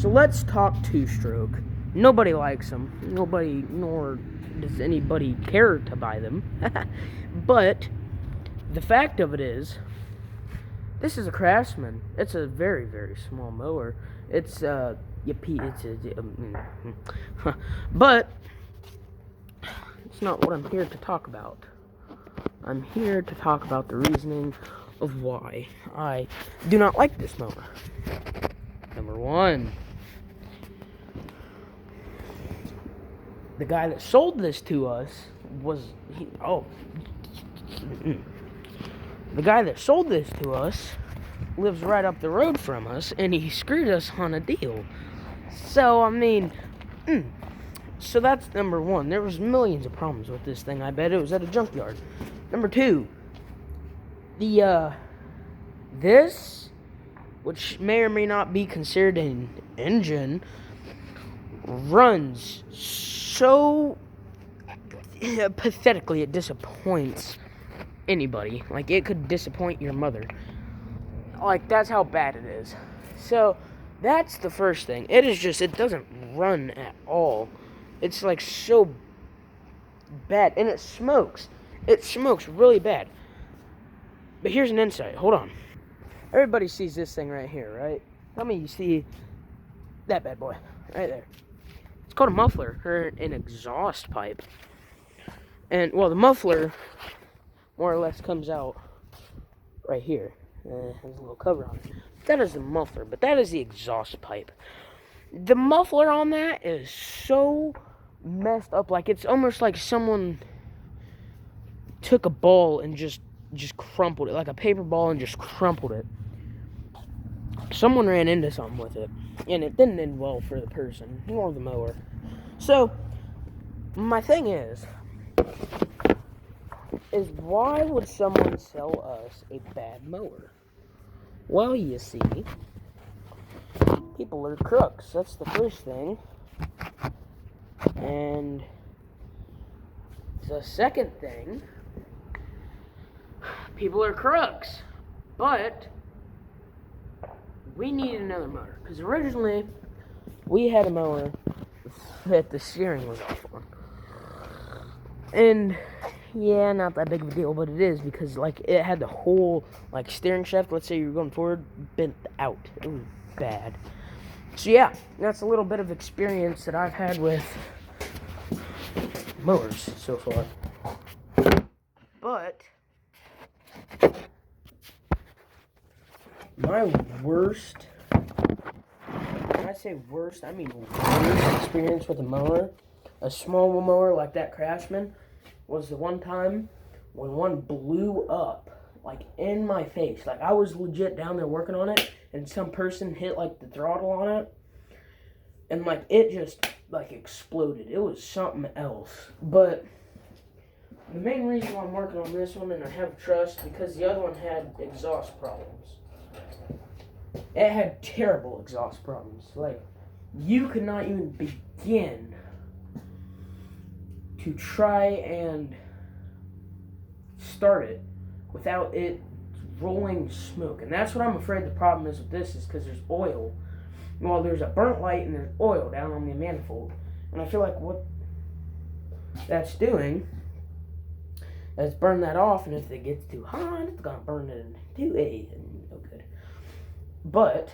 So let's talk two-stroke. Nobody likes them. Nobody, nor does anybody care to buy them. But the fact of it is, this is a Craftsman. It's a very, very small mower. It's but it's not what I'm here to talk about. I'm here to talk about the reasoning of why I do not like this mower. Number one, the guy that sold this to us the guy that sold this to us lives right up the road from us, and he screwed us on a deal. So, I mean, so that's number one. There was millions of problems with this thing. I bet it was at a junkyard. Number two, this, which may or may not be considered an engine, runs so pathetically it disappoints anybody. Like, it could disappoint your mother. Like, that's how bad it is. So, that's the first thing. It doesn't run at all. It's like so bad. And it smokes. It smokes really bad. But here's an insight. Hold on. Everybody sees this thing right here, right? How many of you see that bad boy right there? It's called a muffler, or an exhaust pipe. And, well, the muffler more or less comes out right here. Has a little cover on it. That is the muffler, but that is the exhaust pipe. The muffler on that is so messed up. Like, it's almost like someone took a ball and just crumpled it, like a paper ball, and just crumpled it. Someone ran into something with it, and it didn't end well for the person, nor the mower. So, my thing is why would someone sell us a bad mower? Well, you see, people are crooks. That's the first thing. And the second thing, people are crooks. But we need another mower. Because originally, we had a mower that the steering was off on. And yeah, not that big of a deal, but it is, because like it had the whole like steering shaft, let's say you're going forward, bent out. It was bad. So yeah, that's a little bit of experience that I've had with mowers so far. But my worst, when I say worst, I mean worst experience with a mower, a small mower like that Craftsman, was the one time when one blew up, like, in my face. Like, I was legit down there working on it, and some person hit, like, the throttle on it, and, like, it just, like, exploded. It was something else. But the main reason why I'm working on this one, and I have trust, because the other one had exhaust problems. It had terrible exhaust problems. Like, you could not even begin to try and start it without it rolling smoke. And that's what I'm afraid the problem is with this, is because there's oil. Well, there's a burnt light and there's oil down on the manifold. And I feel like what that's doing is burn that off, and if it gets too hot, it's going to burn it into no good. But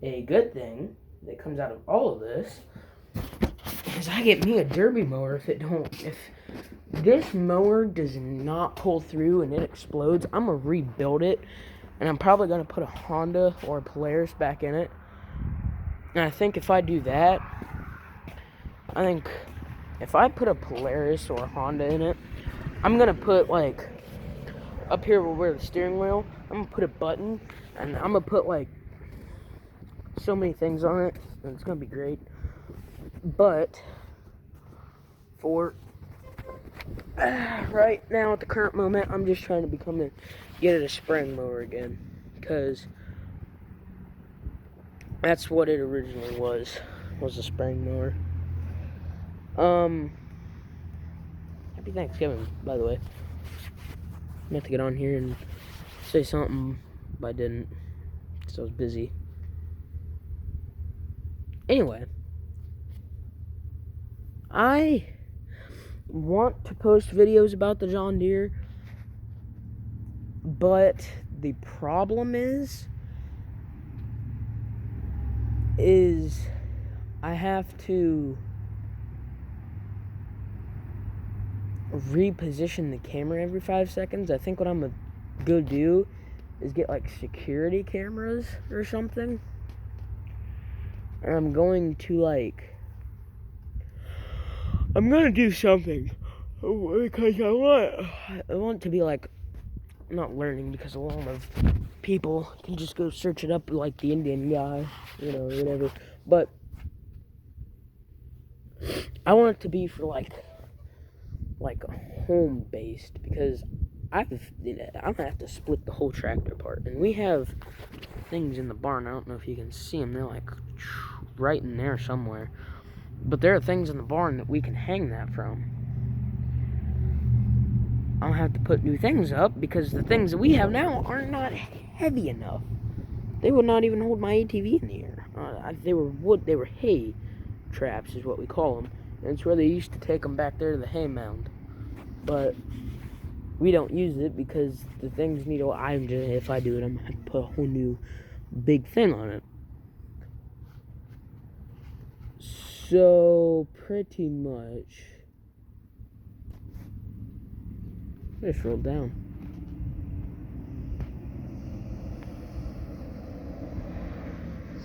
a good thing that comes out of all of this is I get me a derby mower. If this mower does not pull through and it explodes, I'm gonna rebuild it, and I'm probably gonna put a Honda or a Polaris back in it. And I think if I do that, if I put a Polaris or a Honda in it, I'm gonna put, like, up here where the steering wheel, I'm gonna put a button, and I'm gonna put, like, so many things on it, and it's gonna be great. But for right now, at the current moment, I'm just trying to get it a spring mower again, because that's what it originally was a spring mower. Happy Thanksgiving, by the way. I'm gonna have to get on here and say something but I didn't, because I was busy. Anyway, I want to post videos about the John Deere, but the problem is I have to reposition the camera every 5 seconds. I think what I'm gonna go do is get like security cameras or something. And I'm going to I'm gonna do something because I want to be like, not learning, because a lot of people can just go search it up like the Indian guy, whatever. But I want it to be for like home based, because I'm gonna have to split the whole tractor apart, and we have things in the barn. I don't know if you can see them. They're like right in there somewhere, but there are things in the barn that we can hang that from. I'll have to put new things up because the things that we have now are not heavy enough. They would not even hold my ATV in the air. They were wood. They were hay traps, is what we call them, and it's where they used to take them back there to the hay mound. But we don't use it because the things need. If I do it, I'm gonna have to put a whole new big thing on it. So pretty much, I just rolled down.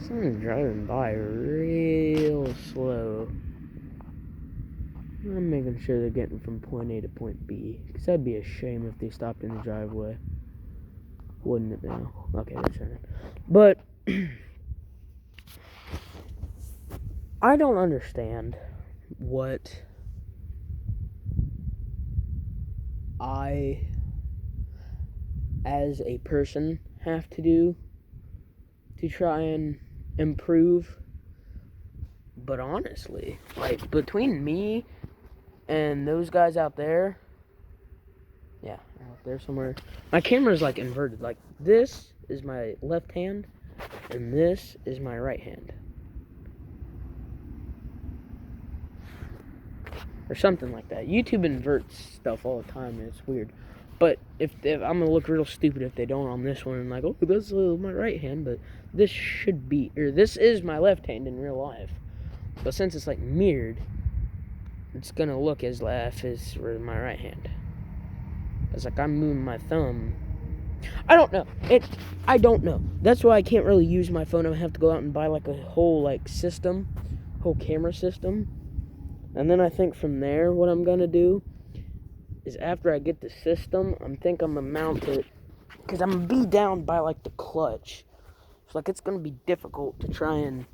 Someone's driving by real slow. I'm making sure they're getting from point A to point B, because that'd be a shame if they stopped in the driveway. Wouldn't it now? Okay, they're turning. But I don't understand what I, as a person, have to do to try and improve. But honestly, like, between me and those guys out there, out there somewhere, my camera's like inverted. Like, this is my left hand and this is my right hand, or something like that. YouTube inverts stuff all the time, and it's weird. But if I'm gonna look real stupid if they don't on this one, and like, oh, that's my right hand, but this is my left hand in real life. But since it's like mirrored, it's gonna look as left as my right hand. It's like I'm moving my thumb. I don't know. That's why I can't really use my phone. I have to go out and buy like a whole whole camera system. And then I think from there, what I'm gonna do is, after I get the system, I'm gonna mount it, because I'm gonna be down by like the clutch. So like, it's gonna be difficult to try and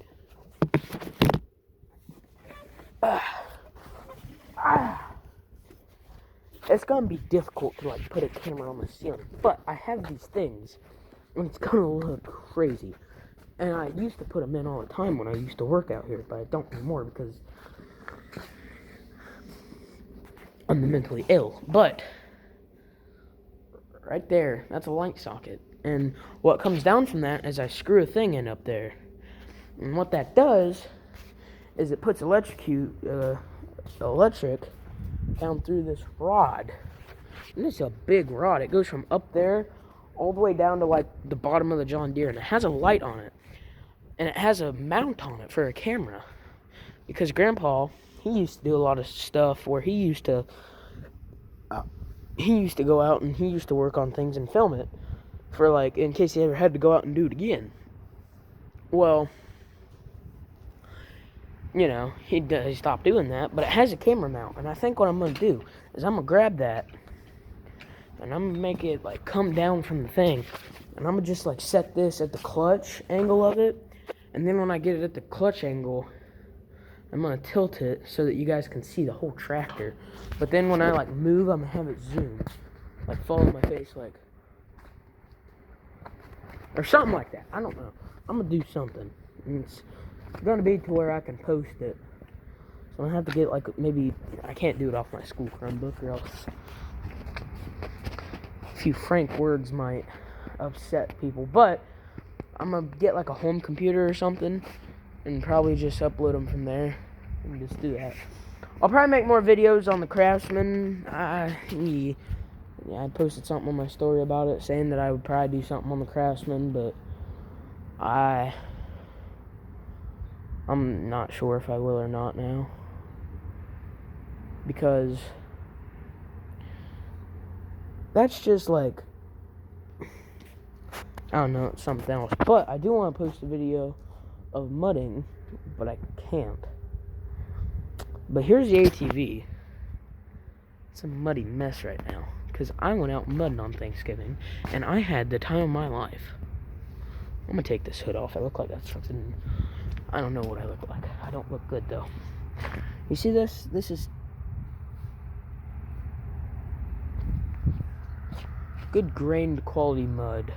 it's gonna be difficult to like put a camera on the ceiling. But I have these things, and it's gonna look crazy. And I used to put them in all the time when I used to work out here, but I don't anymore because I'm mentally ill. But right there, that's a light socket, and what comes down from that is I screw a thing in up there, and what that does is it puts electric down through this rod, and it's a big rod. It goes from up there all the way down to like the bottom of the John Deere, and it has a light on it, and it has a mount on it for a camera, because Grandpa, he used to do a lot of stuff where he used to go out and he used to work on things and film it for, like, in case he ever had to go out and do it again. Well, he stopped doing that, but it has a camera mount, and I think what I'm going to do is I'm going to grab that, and I'm going to make it, like, come down from the thing, and I'm going to just, like, set this at the clutch angle of it, and then when I get it at the clutch angle, I'm going to tilt it so that you guys can see the whole tractor. But then when I, like, move, I'm going to have it zoom. Like, follow my face, like, or something like that. I don't know. I'm going to do something. And it's going to be to where I can post it. So I'm going to have to get, like, maybe, I can't do it off my school Chromebook, or else a few frank words might upset people. But I'm gonna get like a home computer or something and probably just upload them from there and just do that. I'll probably make more videos on the Craftsman. I posted something on my story about it, saying that I would probably do something on the Craftsman, but I'm not sure if I will or not now, because that's just like, I don't know, it's something else. But I do want to post a video of mudding, but I can't. But here's the ATV. It's a muddy mess right now, because I went out mudding on Thanksgiving, and I had the time of my life. I'm gonna take this hood off. I look like that's something, I don't know what I look like. I don't look good, though. You see this? This is good grained quality mud.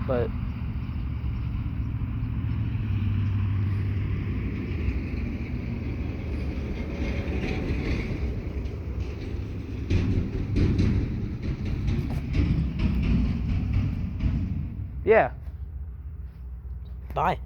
But yeah. Bye.